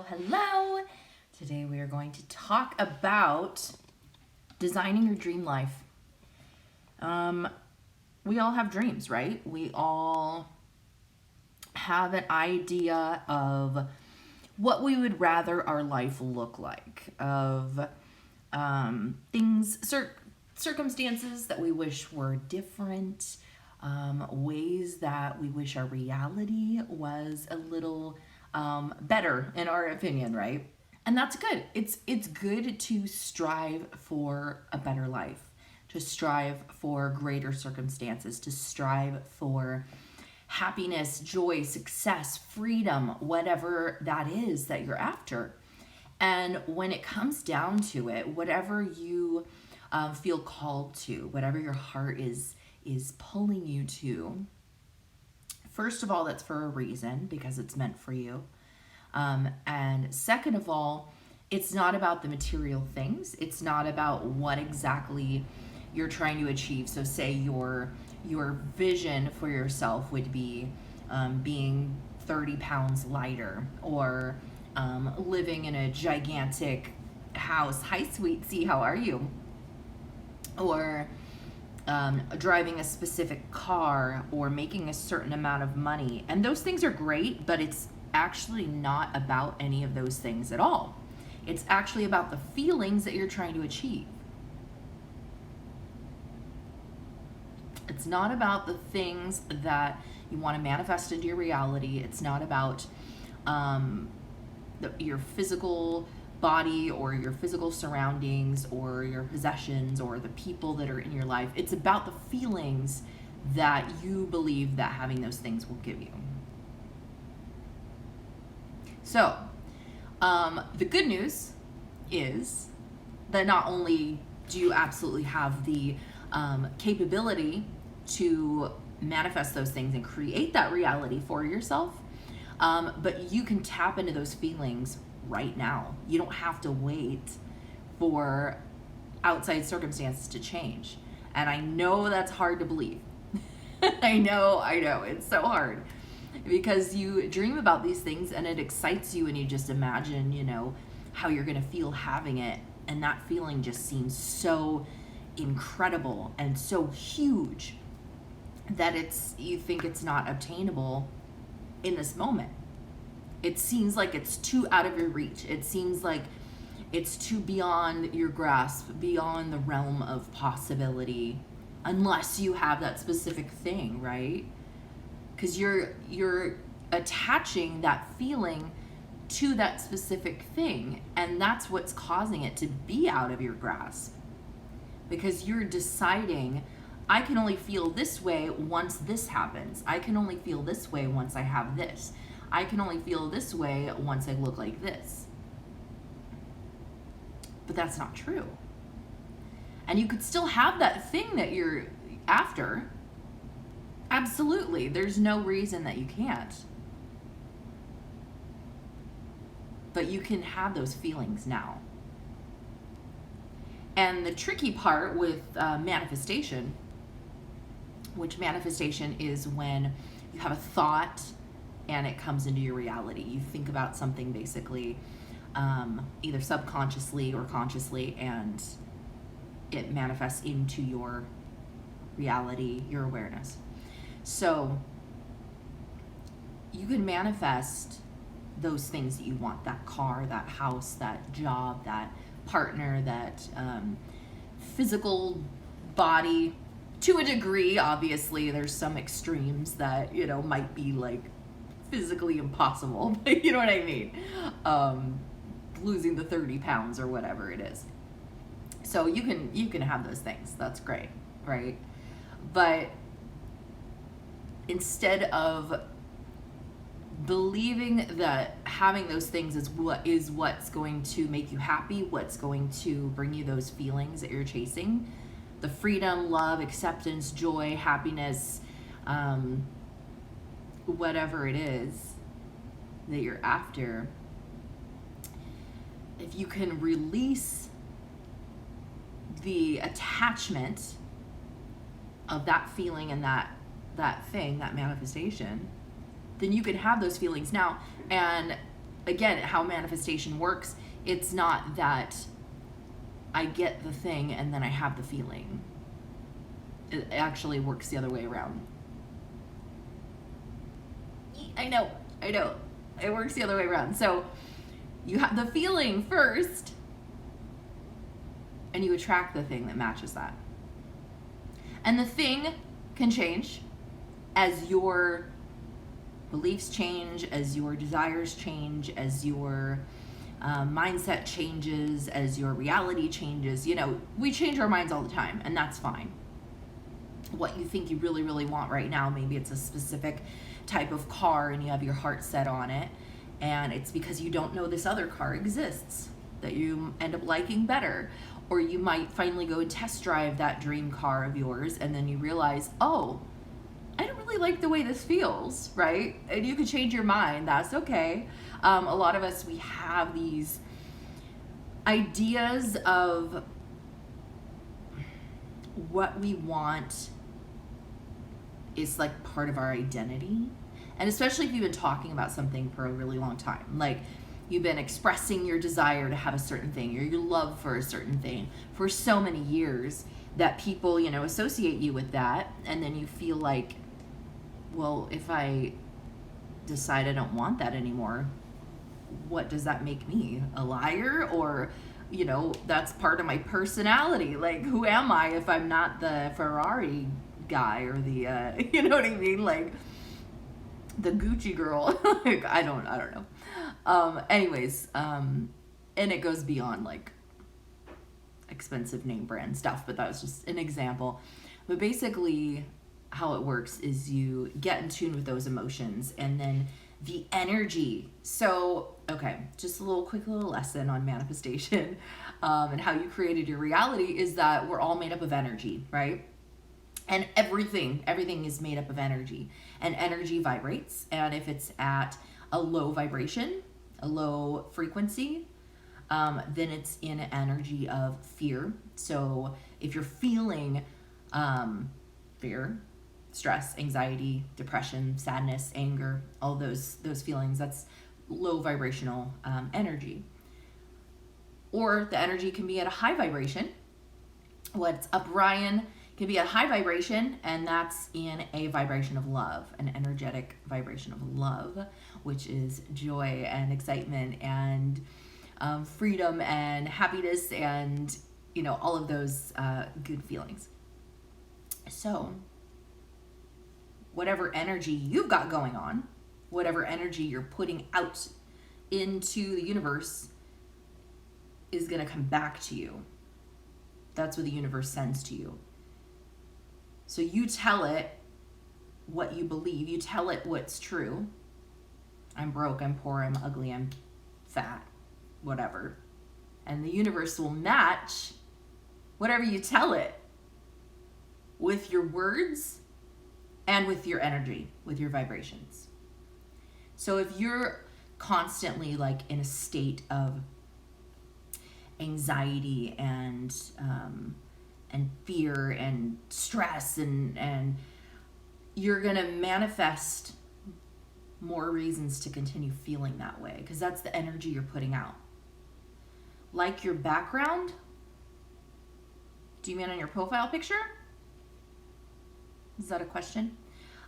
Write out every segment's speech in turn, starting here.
Hello. Today we are going to talk about designing your dream life. We all have dreams, right? We all have an idea of what we would rather our life look like, of circumstances that we wish were different, ways that we wish our reality was a little better in our opinion, right? And that's good. It's good to strive for a better life, to strive for greater circumstances, to strive for happiness, joy, success, freedom, whatever that is that you're after. And when it comes down to it, whatever you feel called to, whatever your heart is pulling you to, first of all, that's for a reason, because it's meant for you. And second of all, it's not about the material things. It's not about what exactly you're trying to achieve. So say your vision for yourself would be being 30 pounds lighter, or living in a gigantic house. Hi, sweetie, how are you? Or driving a specific car, or making a certain amount of money. And those things are great, but it's actually not about any of those things at all. It's actually about the feelings that you're trying to achieve. It's not about the things that you want to manifest into your reality. It's not about your physical body or your physical surroundings or your possessions or the people that are in your life. It's about the feelings that you believe that having those things will give you. So, the good news is that not only do you absolutely have the capability to manifest those things and create that reality for yourself, but you can tap into those feelings right now. You don't have to wait for outside circumstances to change. And I know that's hard to believe. I know, it's so hard. Because you dream about these things and it excites you, and you just imagine, how you're going to feel having it. And that feeling just seems so incredible and so huge that you think it's not obtainable in this moment. It seems like it's too out of your reach. It seems like it's too beyond your grasp, beyond the realm of possibility, unless you have that specific thing, right? Because you're attaching that feeling to that specific thing, and that's what's causing it to be out of your grasp. Because you're deciding, I can only feel this way once this happens. I can only feel this way once I have this. I can only feel this way once I look like this. But that's not true. And you could still have that thing that you're after. Absolutely. There's no reason that you can't. But you can have those feelings now. And the tricky part with manifestation, which manifestation is when you have a thought and it comes into your reality. You think about something basically, either subconsciously or consciously, and it manifests into your reality, your awareness. So you can manifest those things that you want, that car, that house, that job, that partner, that physical body, to a degree. Obviously there's some extremes that might be like physically impossible, but you know what I mean, losing the 30 pounds or whatever it is. So you can have those things. That's great, right? But instead of believing that having those things is what's going to make you happy, what's going to bring you those feelings that you're chasing, the freedom, love, acceptance, joy, happiness, whatever it is that you're after, if you can release the attachment of that feeling and that thing, that manifestation, then you can have those feelings now. And again, how manifestation works, it's not that I get the thing and then I have the feeling. It actually works the other way around. I know. It works the other way around. So you have the feeling first, and you attract the thing that matches that. And the thing can change as your beliefs change, as your desires change, as your mindset changes, as your reality changes. You know, we change our minds all the time, and that's fine. What you think you really, really want right now, maybe it's a specific type of car and you have your heart set on it, and it's because you don't know this other car exists that you end up liking better. Or you might finally go and test drive that dream car of yours, and then you realize, oh, I don't really like the way this feels, right? And you can change your mind. That's okay. A lot of us, we have these ideas of what we want is like part of our identity. And especially if you've been talking about something for a really long time, like you've been expressing your desire to have a certain thing or your love for a certain thing for so many years that people, you know, associate you with that. And then you feel like, well, if I decide I don't want that anymore, what does that make me? A liar? Or, you know, that's part of my personality. Like, who am I if I'm not the Ferrari guy or the, you know what I mean? Like, the Gucci girl. Like, I don't know. Anyways, and it goes beyond like expensive name brand stuff, but that was just an example. But basically how it works is you get in tune with those emotions and then the energy. So, okay, just a quick little lesson on manifestation and how you created your reality is that we're all made up of energy, right? And everything is made up of energy, and energy vibrates. And if it's at a low vibration, a low frequency, then it's in an energy of fear. So if you're feeling fear, stress, anxiety, depression, sadness, anger, all those feelings, that's low vibrational energy. Or the energy can be at a high vibration. What's up, Ryan? Can be a high vibration, and that's in a vibration of love, an energetic vibration of love, which is joy and excitement and freedom and happiness and, you know, all of those good feelings. So whatever energy you've got going on, whatever energy you're putting out into the universe is going to come back to you. That's what the universe sends to you. So you tell it what you believe. You tell it what's true. I'm broke, I'm poor, I'm ugly, I'm fat, whatever. And the universe will match whatever you tell it with your words and with your energy, with your vibrations. So if you're constantly like in a state of anxiety and fear and stress and you're going to manifest more reasons to continue feeling that way because that's the energy you're putting out. Like your background? Do you mean on your profile picture? Is that a question?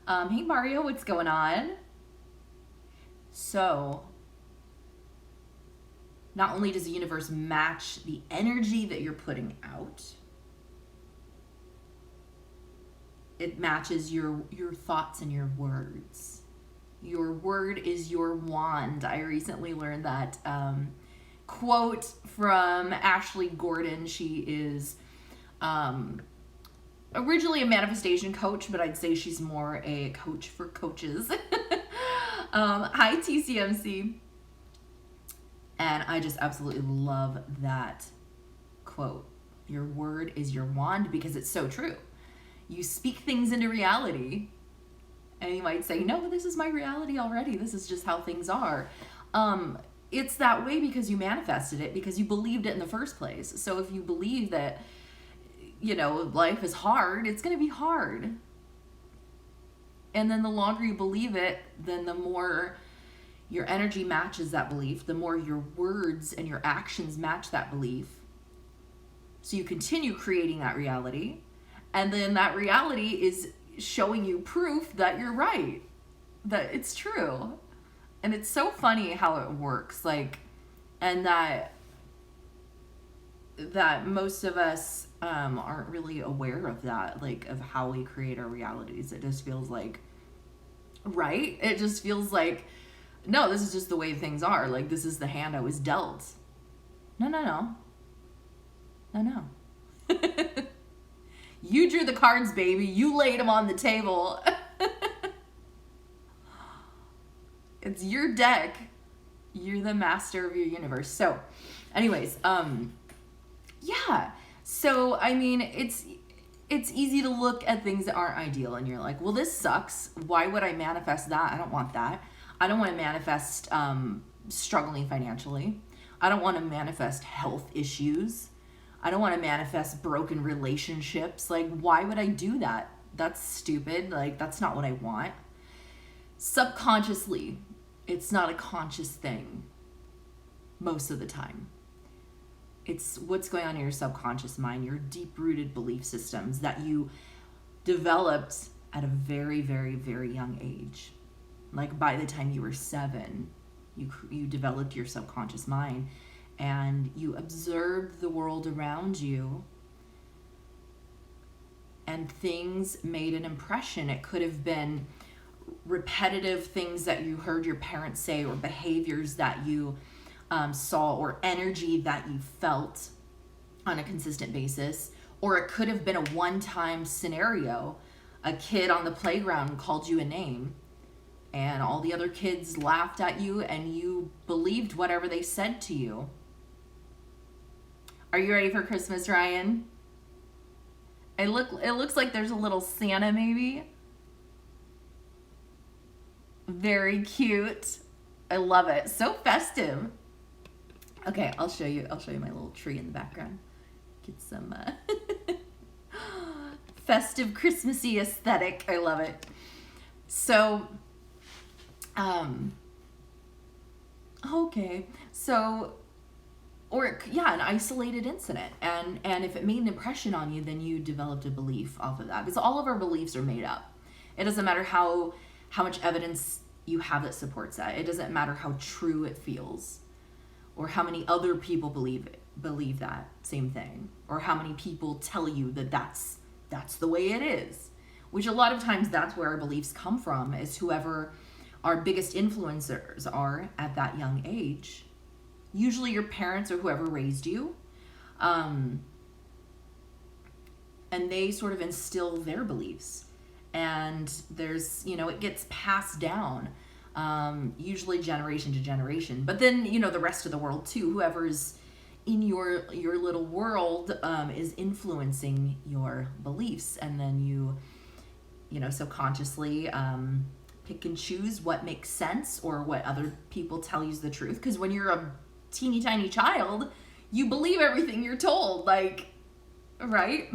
Hey Mario, what's going on? So, not only does the universe match the energy that you're putting out, it matches your thoughts and your words. Your word is your wand. I recently learned that quote from Ashley Gordon. She is originally a manifestation coach, but I'd say she's more a coach for coaches. Hi, TCMC. And I just absolutely love that quote. Your word is your wand, because it's so true. You speak things into reality, and you might say, no, this is my reality already. This is just how things are. It's that way because you manifested it, because you believed it in the first place. So if you believe that, you know, life is hard, it's going to be hard. And then the longer you believe it, then the more Your energy matches that belief. The more your words and your actions match that belief. So you continue creating that reality. And then that reality is showing you proof that you're right, that it's true. And it's so funny how it works. Like, and that most of us aren't really aware of that, like of how we create our realities. It just feels like, right? It just feels like, no, this is just the way things are. Like, this is the hand I was dealt. No. You drew the cards, baby. You laid them on the table. It's your deck. You're the master of your universe. So, anyways, yeah. So, I mean, it's easy to look at things that aren't ideal and you're like, well, this sucks. Why would I manifest that? I don't want that. I don't want to manifest struggling financially. I don't want to manifest health issues. I don't want to manifest broken relationships. Like, why would I do that? That's stupid. Like, that's not what I want. Subconsciously, it's not a conscious thing most of the time. It's what's going on in your subconscious mind, your deep-rooted belief systems that you developed at a very, very, very young age. Like, by the time you were 7, you developed your subconscious mind, and you observed the world around you, and things made an impression. It could have been repetitive things that you heard your parents say, or behaviors that you saw, or energy that you felt on a consistent basis. Or it could have been a one-time scenario. A kid on the playground called you a name, and all the other kids laughed at you, and you believed whatever they said to you. Are you ready for Christmas, Ryan? It looks like there's a little Santa, maybe. Very cute. I love it. So festive. Okay, I'll show you my little tree in the background. Get some festive, Christmassy aesthetic. I love it. So, okay. So, an isolated incident. And if it made an impression on you, then you developed a belief off of that. Because all of our beliefs are made up. It doesn't matter how much evidence you have that supports that. It doesn't matter how true it feels, or how many other people believe that same thing, or how many people tell you that that's the way it is. Which a lot of times that's where our beliefs come from, is whoever our biggest influencers are at that young age. Usually your parents or whoever raised you. And they sort of instill their beliefs. And there's, it gets passed down, usually generation to generation. But then, the rest of the world too, whoever's in your little world is influencing your beliefs. And then you subconsciously pick and choose what makes sense, or what other people tell you is the truth. Because when you're a teeny tiny child, you believe everything you're told, like, right?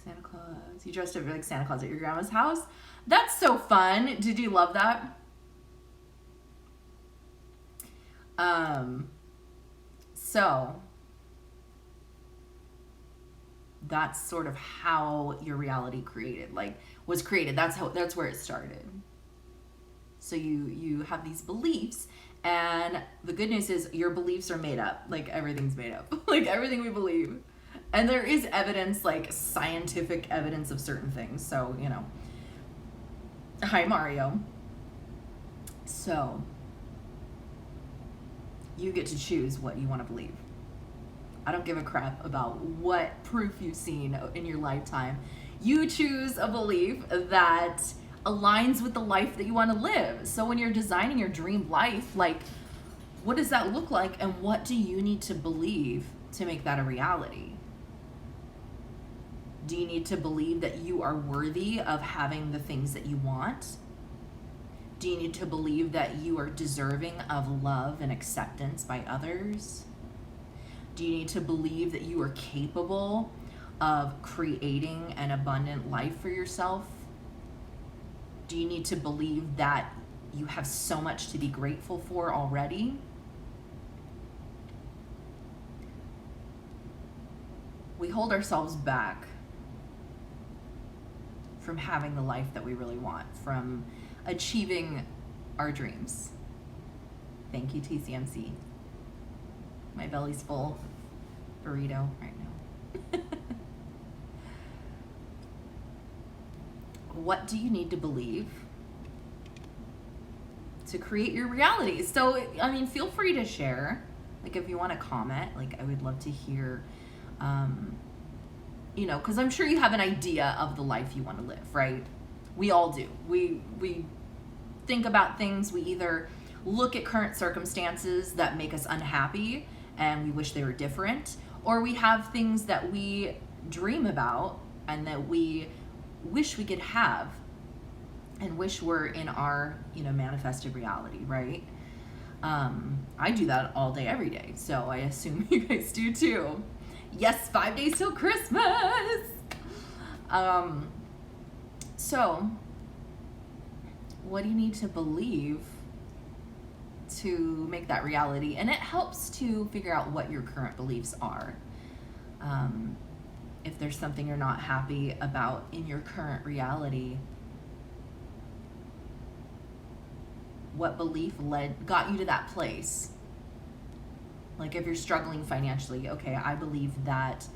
Santa Claus. You dressed up like Santa Claus at your grandma's house. That's so fun. Did you love that? So that's sort of how your reality was created. That's where it started. So you have these beliefs, and the good news is your beliefs are made up. Like, everything's made up. Like, everything we believe. And there is evidence, like scientific evidence of certain things. So, hi, Mario. So, you get to choose what you want to believe. I don't give a crap about what proof you've seen in your lifetime. You choose a belief that aligns with the life that you want to live. So when you're designing your dream life, like, what does that look like, and what do you need to believe to make that a reality? Do you need to believe that you are worthy of having the things that you want? Do you need to believe that you are deserving of love and acceptance by others? Do you need to believe that you are capable of creating an abundant life for yourself? Do you need to believe that you have so much to be grateful for already. We hold ourselves back from having the life that we really want, from achieving our dreams. Thank you, TCMC. My belly's full. Burrito right now. What do you need to believe to create your reality? So, I mean, feel free to share. Like, if you want to comment, like, I would love to hear, you know, because I'm sure you have an idea of the life you want to live, right? We all do. We think about things. We either look at current circumstances that make us unhappy and we wish they were different, or we have things that we dream about and that we wish we could have and wish were in our, you know, manifested reality, right? I do that all day, every day. So I assume you guys do too. Yes, 5 days till Christmas. So what do you need to believe to make that reality? And it helps to figure out what your current beliefs are. If there's something you're not happy about in your current reality, what belief got you to that place? Like, if you're struggling financially, okay, I believe that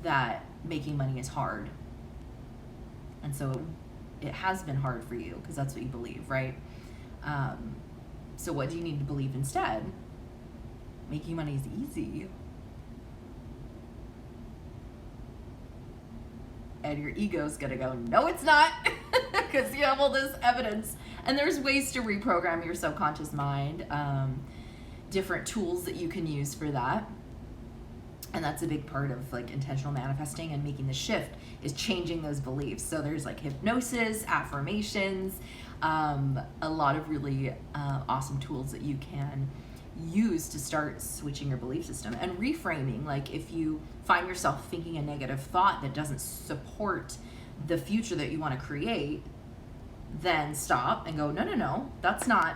that making money is hard, and so it has been hard for you because that's what you believe, right? So what do you need to believe instead? Making money is easy. And your ego's gonna go, no, it's not, because you have all this evidence. And there's ways to reprogram your subconscious mind, different tools that you can use for that. And that's a big part of like intentional manifesting and making the shift, is changing those beliefs. So there's like hypnosis, affirmations, a lot of really awesome tools that you can use to start switching your belief system and reframing. Like, if you find yourself thinking a negative thought that doesn't support the future that you want to create, then stop and go, no, that's not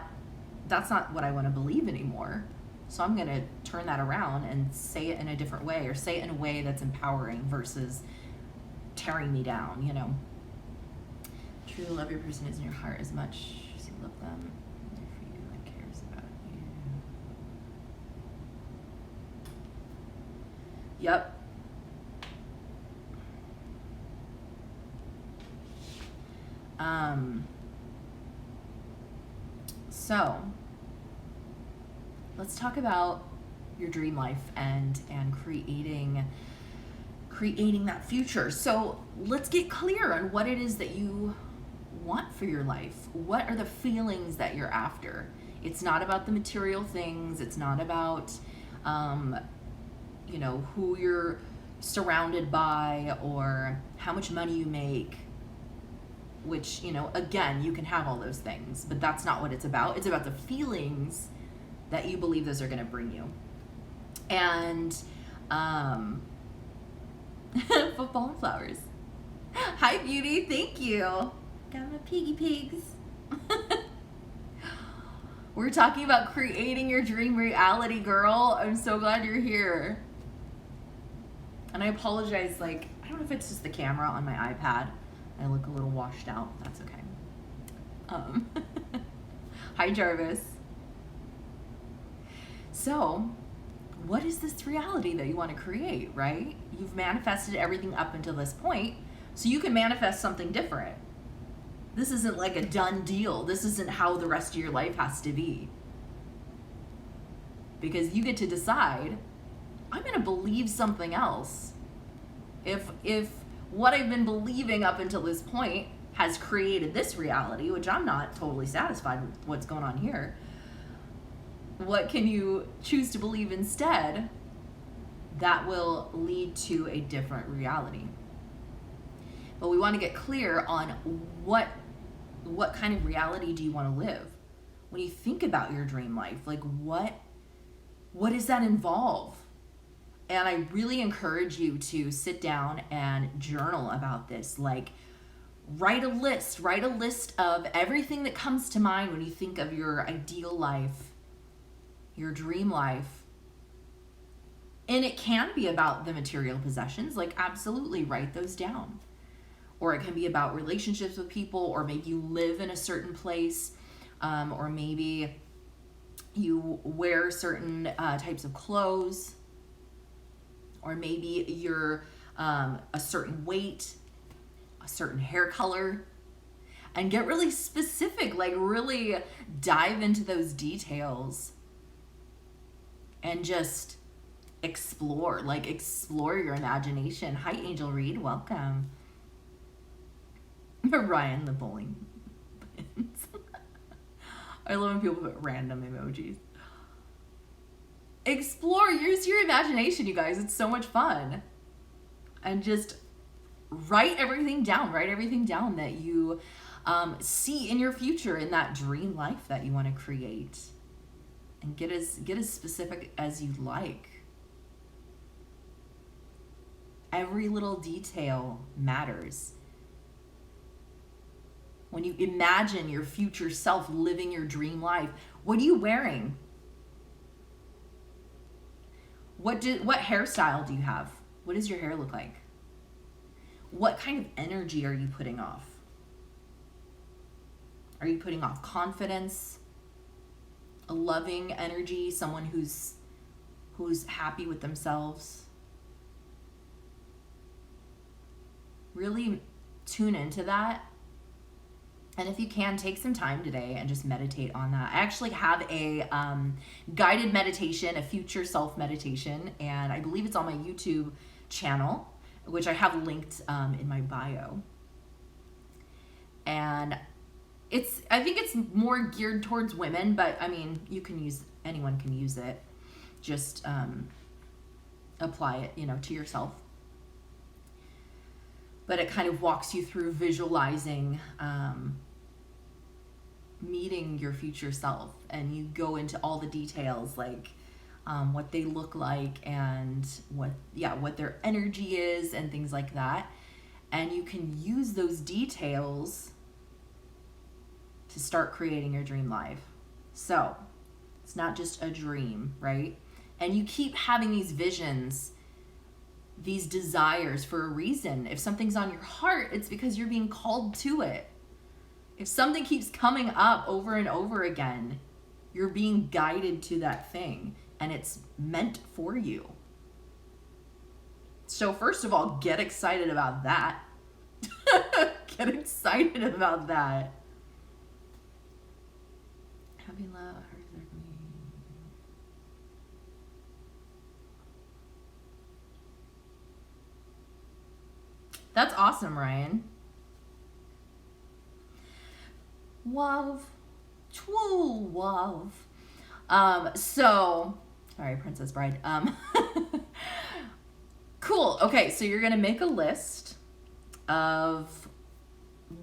what I want to believe anymore. So I'm going to turn that around and say it in a different way, or say it in a way that's empowering versus tearing me down, you know. Truly love your person is in your heart as much as you love them. They're for you and cares about you. Yep. So let's talk about your dream life and creating that future. So let's get clear on what it is that you want for your life. What are the feelings that you're after? It's not about the material things. It's not about, you know, who you're surrounded by or how much money you make, which, you know, again, you can have all those things, but that's not what it's about. It's about the feelings that you believe those are going to bring you. And football and flowers. Hi, beauty. Thank you. Got my piggy pigs. We're talking about creating your dream reality, girl. I'm so glad you're here. And I apologize, like, I don't know if it's just the camera on my iPad. I look a little washed out. That's okay. Hi, Jarvis. So, what is this reality that you want to create, right? You've manifested everything up until this point, so you can manifest something different. This isn't like a done deal. This isn't how the rest of your life has to be. Because you get to decide, I'm going to believe something else. If what I've been believing up until this point has created this reality, which I'm not totally satisfied with what's going on here, what can you choose to believe instead that will lead to a different reality? But we want to get clear on what kind of reality do you want to live? When you think about your dream life, like what does that involve? And I really encourage you to sit down and journal about this. Like, Write a list of everything that comes to mind when you think of your ideal life, your dream life. And it can be about the material possessions, like absolutely write those down. Or it can be about relationships with people, or maybe you live in a certain place, or maybe you wear certain types of clothes, or maybe you're a certain weight, a certain hair color, and get really specific, like really dive into those details and just explore your imagination. Hi, Angel Reed, welcome. Ryan, the bowling pins. I love when people put random emojis. Explore, use your imagination, you guys. It's so much fun. And just write everything down that you see in your future, in that dream life that you want to create, and get as specific as you like. Every little detail matters. When you imagine your future self living your dream life, what are you wearing? What hairstyle do you have? What does your hair look like? What kind of energy are you putting off? Are you putting off confidence, a loving energy, someone who's happy with themselves? Really tune into that. And if you can, take some time today and just meditate on that. I actually have a guided meditation, a future self meditation, and I believe it's on my YouTube channel, which I have linked in my bio. And I think it's more geared towards women, but I mean, anyone can use it. Just apply it, to yourself. But it kind of walks you through visualizing meeting your future self, and you go into all the details, like what they look like and what their energy is and things like that. And you can use those details to start creating your dream life. So it's not just a dream, right? And you keep having these visions, these desires, for a reason. If something's on your heart, it's because you're being called to it. If something keeps coming up over and over again, you're being guided to that thing, and it's meant for you. So first of all, get excited about that. Get excited about that. Happy love. That's awesome, Ryan. Wow. Twoo, wow. Sorry, Princess Bride. Cool. Okay, so you're going to make a list of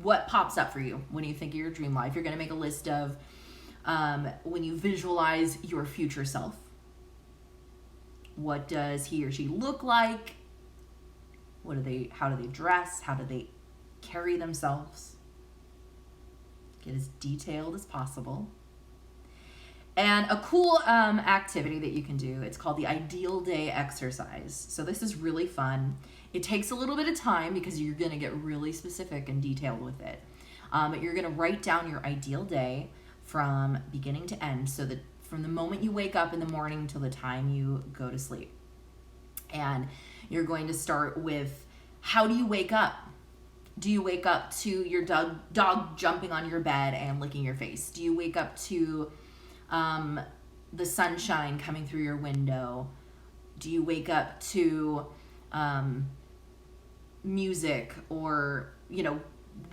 what pops up for you when you think of your dream life. You're going to make a list of when you visualize your future self. What does he or she look like? How do they dress? How do they carry themselves? Get as detailed as possible. And a cool activity that you can do, it's called the Ideal Day Exercise. So this is really fun. It takes a little bit of time because you're going to get really specific and detailed with it. But you're going to write down your ideal day from beginning to end, so that from the moment you wake up in the morning till the time you go to sleep. And you're going to start with, how do you wake up? Do you wake up to your dog jumping on your bed and licking your face? Do you wake up to the sunshine coming through your window? Do you wake up to music, or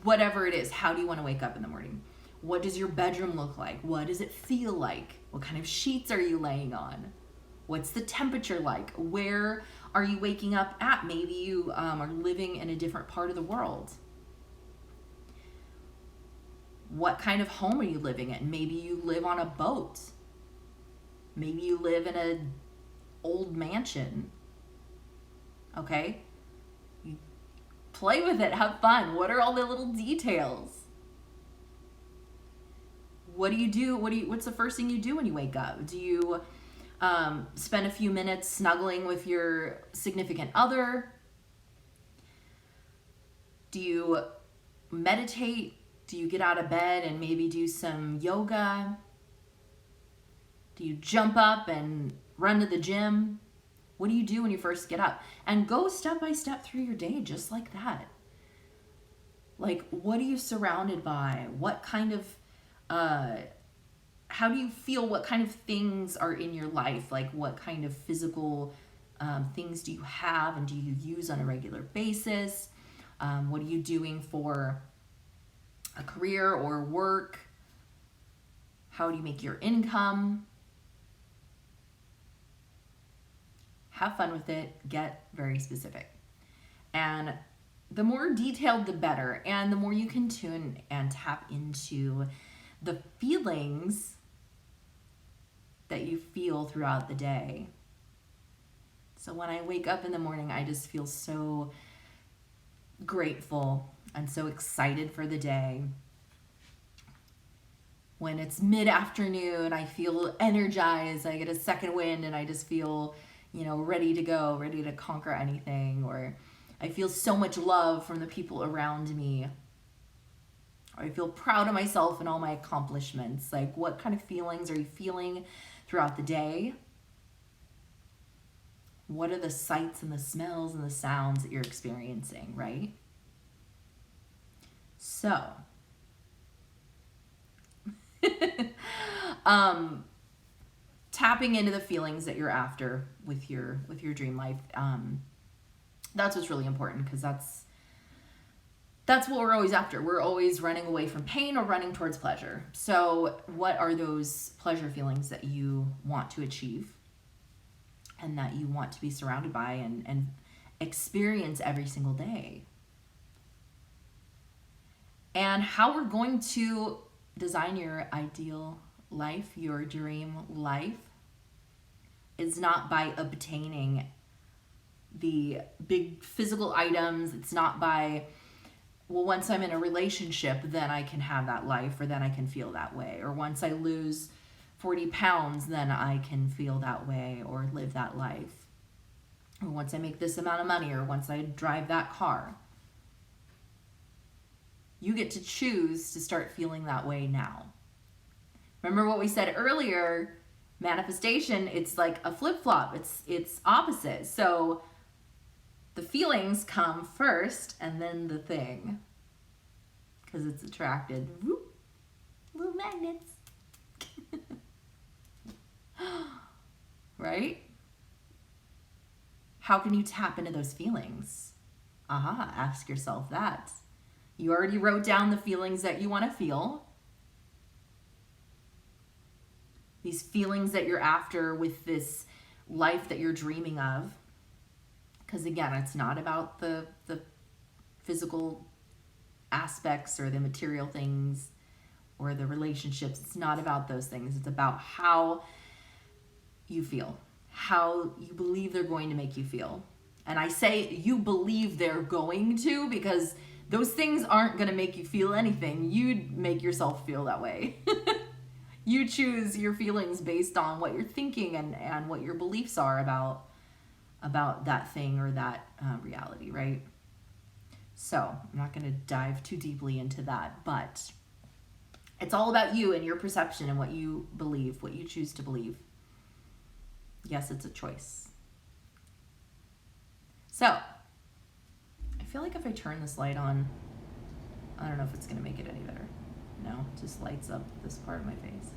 whatever it is? How do you want to wake up in the morning? What does your bedroom look like? What does it feel like? What kind of sheets are you laying on? What's the temperature like? Where are you waking up at? Maybe you are living in a different part of the world. What kind of home are you living in? Maybe you live on a boat. Maybe you live in an old mansion. Okay? You play with it, have fun. What are all the little details? What do you do? What's the first thing you do when you wake up? Do you spend a few minutes snuggling with your significant other? Do you meditate? Do you get out of bed and maybe do some yoga? Do you jump up and run to the gym? What do you do when you first get up? And go step by step through your day just like that. Like, what are you surrounded by? What kind of, how do you feel? What kind of things are in your life? Like, what kind of physical things do you have and do you use on a regular basis? What are you doing for a career or work? How do you make your income? Have fun with it. Get very specific. And the more detailed, the better. And the more you can tune and tap into the feelings that you feel throughout the day. So when I wake up in the morning, I just feel so grateful and so excited for the day. When it's mid-afternoon, I feel energized. I get a second wind and I just feel, ready to go, ready to conquer anything. Or I feel so much love from the people around me. Or I feel proud of myself and all my accomplishments. Like, what kind of feelings are you feeling throughout the day? What are the sights and the smells and the sounds that you're experiencing, right? So, tapping into the feelings that you're after with your dream life. That's what's really important, because that's what we're always after. We're always running away from pain or running towards pleasure. So what are those pleasure feelings that you want to achieve and that you want to be surrounded by and experience every single day? And how we're going to design your ideal life, your dream life, is not by obtaining the big physical items. It's not by, well, once I'm in a relationship, then I can have that life, or then I can feel that way. Or once I lose 40 pounds, then I can feel that way or live that life. Or once I make this amount of money, or once I drive that car. You get to choose to start feeling that way now. Remember what we said earlier, manifestation, it's like a flip-flop. It's opposite. So the feelings come first and then the thing, because it's attracted. Whoop, little magnets. Right? How can you tap into those feelings? Ask yourself that. You already wrote down the feelings that you want to feel. These feelings that you're after with this life that you're dreaming of. Because again, it's not about the physical aspects or the material things or the relationships. It's not about those things. It's about how you feel, how you believe they're going to make you feel. And I say you believe they're going to, because those things aren't going to make you feel anything. You'd make yourself feel that way. You choose your feelings based on what you're thinking and what your beliefs are about that thing or that reality, right? So I'm not going to dive too deeply into that, but it's all about you and your perception and what you believe, what you choose to believe. Yes, it's a choice. So I feel like if I turn this light on, I don't know if it's going to make it any better. No, it just lights up this part of my face.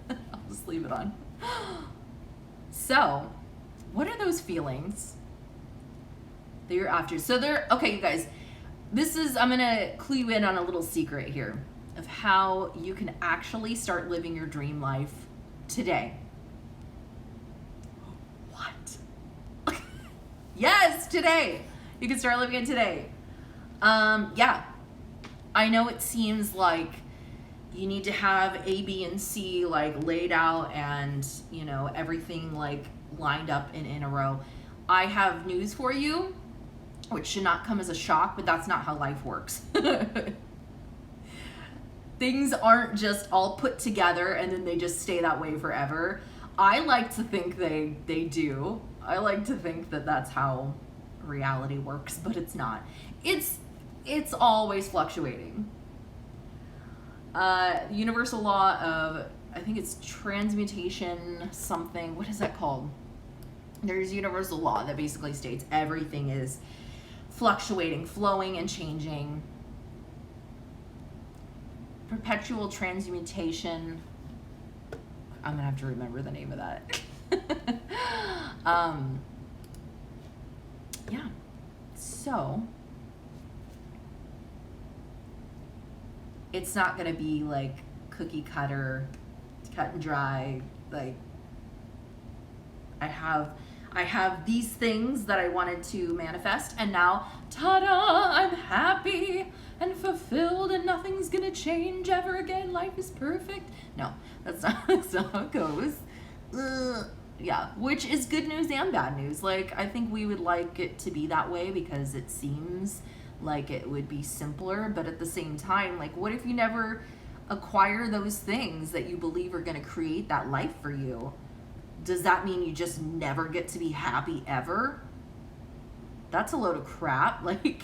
I'll just leave it on. So, what are those feelings that you're after? So okay, you guys, I'm going to clue you in on a little secret here of how you can actually start living your dream life today. What? Yes, today. You can start living it today. Yeah. I know it seems like you need to have A, B, and C like laid out and, everything like lined up in a row. I have news for you, which should not come as a shock, but that's not how life works. Things aren't just all put together and then they just stay that way forever. I like to think they do. I like to think that that's how reality works, but it's not. It's always fluctuating. Universal law of, I think it's transmutation something. What is that called? There's universal law that basically states everything is fluctuating, flowing, and changing. Perpetual transmutation. I'm gonna have to remember the name of that. Yeah. So it's not gonna be like cookie cutter, cut and dry. Like I have these things that I wanted to manifest, and now, ta-da! I'm happy and fulfilled, and nothing's gonna change ever again. Life is perfect. No, that's not how it goes. Yeah, which is good news and bad news. Like, I think we would like it to be that way because it seems like it would be simpler, but at the same time, like, what if you never acquire those things that you believe are gonna create that life for you? Does that mean you just never get to be happy ever? That's a load of crap. Like,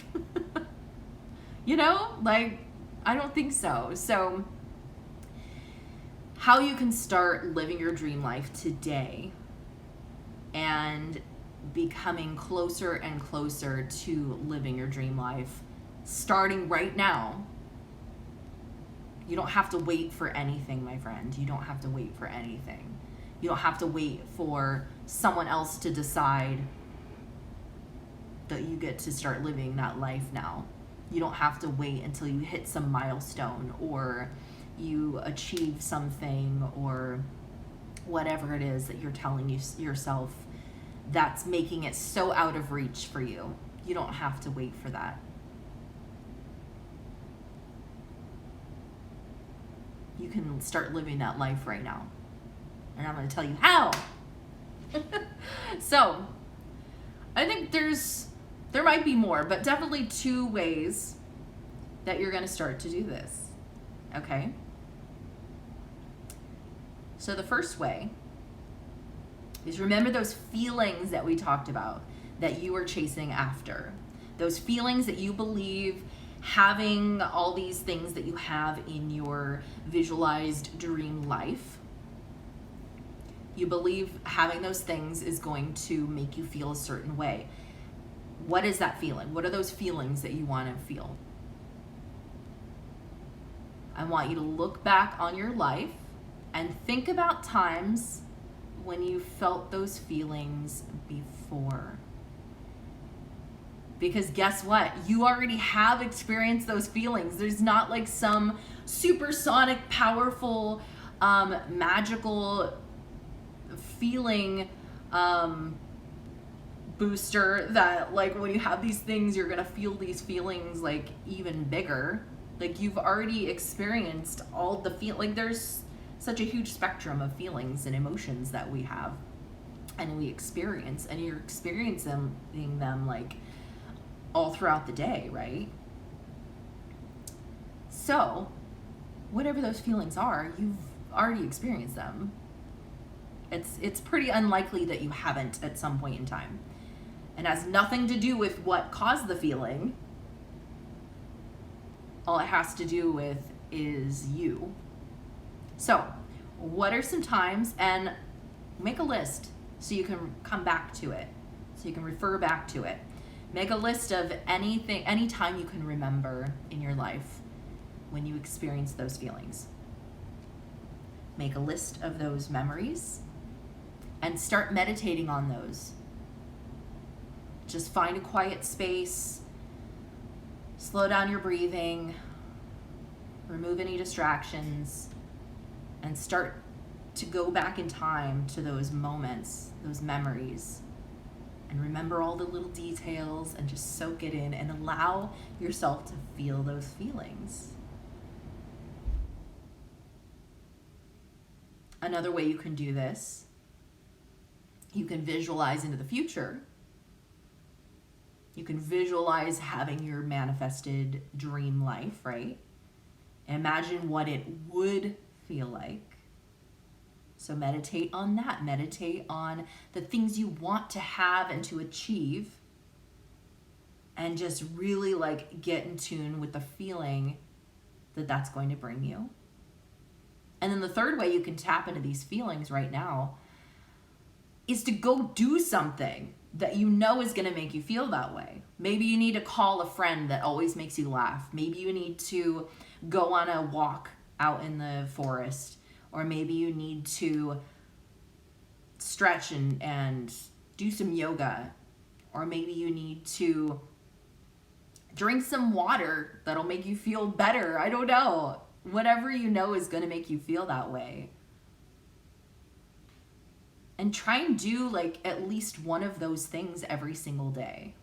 you know, like, I don't think so. So how you can start living your dream life today and becoming closer and closer to living your dream life starting right now. You don't have to wait for anything, my friend. You don't have to wait for anything. You don't have to wait for someone else to decide that you get to start living that life now. You don't have to wait until you hit some milestone or you achieve something or whatever it is that you're telling yourself that's making it so out of reach for you. You don't have to wait for that. You can start living that life right now. And I'm going to tell you how. So, I think there might be more, but definitely 2 ways that you're going to start to do this. Okay? So the first way is remember those feelings that we talked about that you are chasing after. Those feelings that you believe having all these things that you have in your visualized dream life. You believe having those things is going to make you feel a certain way. What is that feeling? What are those feelings that you want to feel? I want you to look back on your life and think about times when you felt those feelings before. Because guess what? You already have experienced those feelings. There's not like some supersonic, powerful, magical feeling booster that like when you have these things, you're gonna feel these feelings like even bigger. Like you've already experienced all the like there's such a huge spectrum of feelings and emotions that we have and we experience, and you're experiencing them like all throughout the day, right? So whatever those feelings are, you've already experienced them. It's pretty unlikely that you haven't at some point in time. And has nothing to do with what caused the feeling. All it has to do with is you. So, what are some times, and make a list so you can come back to it, so you can refer back to it. Make a list of any time you can remember in your life when you experience those feelings. Make a list of those memories and start meditating on those. Just find a quiet space, slow down your breathing, remove any distractions, and start to go back in time to those moments, those memories, and remember all the little details and just soak it in and allow yourself to feel those feelings. Another way you can do this, you can visualize into the future You can visualize having your manifested dream life, right? Imagine what it would feel like. So meditate on that. Meditate on the things you want to have and to achieve. And just really like get in tune with the feeling that that's going to bring you. And then the third way you can tap into these feelings right now is to go do something that you know is going to make you feel that way. Maybe you need to call a friend that always makes you laugh. Maybe you need to go on a walk out in the forest. Or maybe you need to stretch and do some yoga. Or maybe you need to drink some water that'll make you feel better. I don't know. Whatever you know is going to make you feel that way. And try and do like at least one of those things every single day.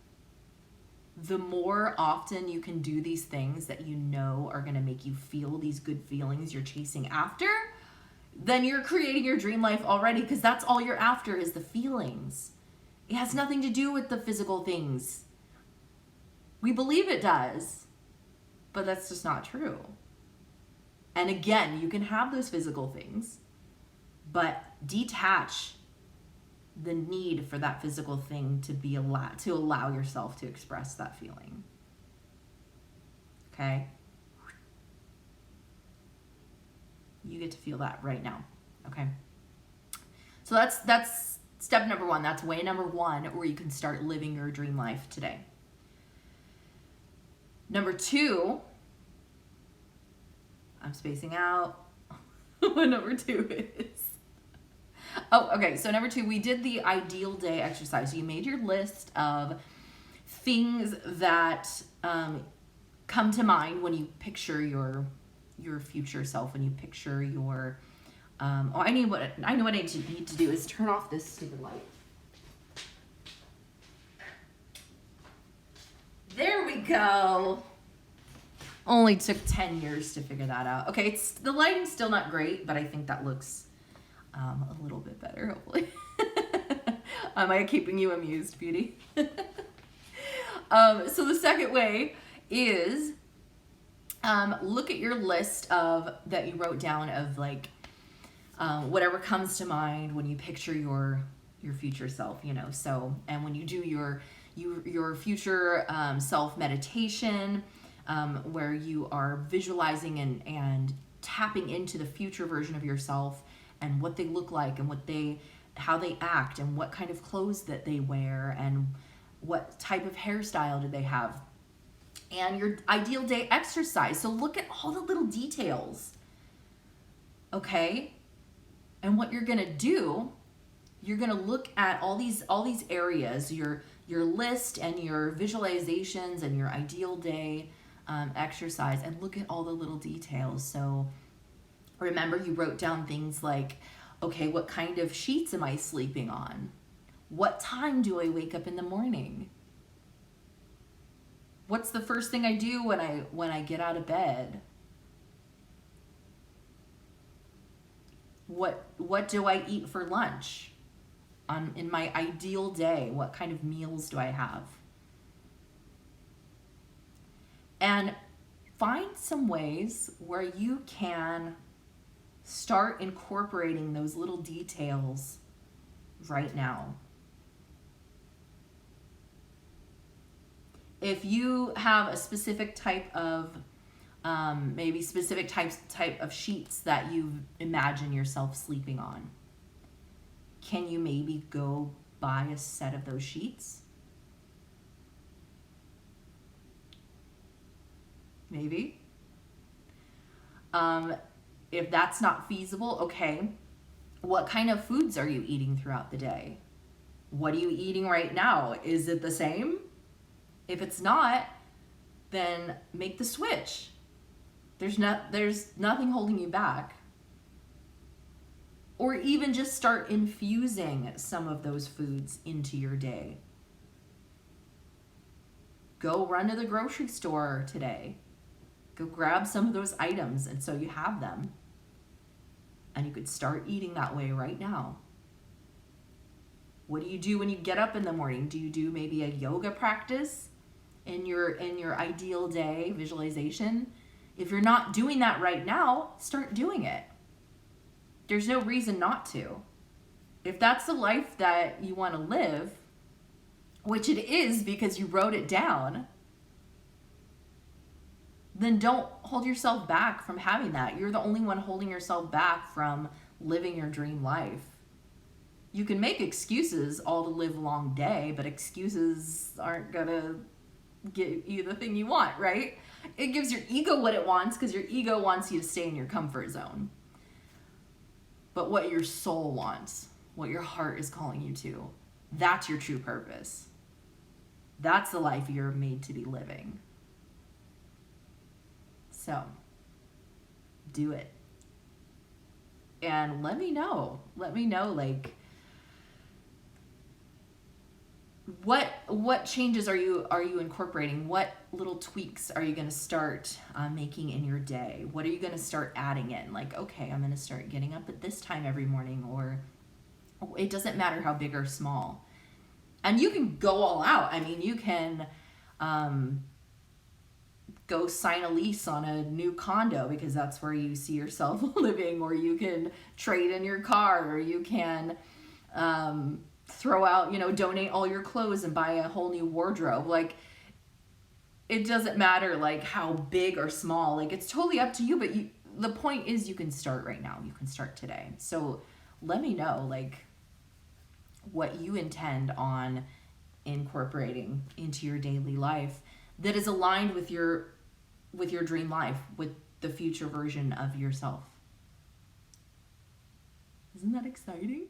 The more often you can do these things that you know are going to make you feel these good feelings you're chasing after, then you're creating your dream life already, because that's all you're after is the feelings. It has nothing to do with the physical things. We believe it does, but that's just not true. And again, you can have those physical things, but detach the need for that physical thing to allow yourself to express that feeling. Okay? You get to feel that right now. Okay? So that's step number one. That's way number one, where you can start living your dream life today. Number two, I'm spacing out what number two is. Oh, okay. So number two, we did the ideal day exercise. You made your list of things that come to mind when you picture your future self. When you picture your I know what I need to do is turn off this stupid light. There we go. Only took 10 years to figure that out. Okay, the lighting's still not great, but I think that looks a little bit better, hopefully. Am I keeping you amused, beauty? So the second way is look at your list of that you wrote down of like whatever comes to mind when you picture your future self, you know. So, and when you do your future self meditation, where you are visualizing and tapping into the future version of yourself and what they look like and how they act and what kind of clothes that they wear and what type of hairstyle do they have, and your ideal day exercise. So look at all the little details, okay? And what you're gonna do, you're gonna look at all these areas, your list and your visualizations and your ideal day exercise, and look at all the little details. So remember, you wrote down things like, okay, what kind of sheets am I sleeping on? What time do I wake up in the morning? What's the first thing I do when I get out of bed? What do I eat for lunch? In my ideal day, what kind of meals do I have? And find some ways where you can start incorporating those little details right now. If you have a specific type of maybe specific type of sheets that you imagine yourself sleeping on, can you maybe go buy a set of those sheets? Maybe. If that's not feasible, okay, what kind of foods are you eating throughout the day? What are you eating right now? Is it the same? If it's not, then make the switch. There's nothing holding you back. Or even just start infusing some of those foods into your day. Go run to the grocery store today. Go grab some of those items, and so you have them. And you could start eating that way right now. What do you do when you get up in the morning? Do you do maybe a yoga practice in your ideal day visualization? If you're not doing that right now, start doing it. There's no reason not to. If that's the life that you want to live, which it is because you wrote it down, then don't hold yourself back from having that. You're the only one holding yourself back from living your dream life. You can make excuses all the live long day, but excuses aren't gonna get you the thing you want, right? It gives your ego what it wants because your ego wants you to stay in your comfort zone. But what your soul wants, what your heart is calling you to, that's your true purpose. That's the life you're made to be living. So, do it. And let me know like what changes are you incorporating? What little tweaks are you going to start making in your day? What are you going to start adding in? Like, okay, I'm going to start getting up at this time every morning, or it doesn't matter how big or small. And you can go all out. I mean, you can go sign a lease on a new condo because that's where you see yourself living, or you can trade in your car, or you can throw out, donate all your clothes and buy a whole new wardrobe. Like, it doesn't matter like how big or small, like it's totally up to you, but the point is you can start right now. You can start today. So let me know like what you intend on incorporating into your daily life that is aligned with your dream life, with the future version of yourself. Isn't that exciting?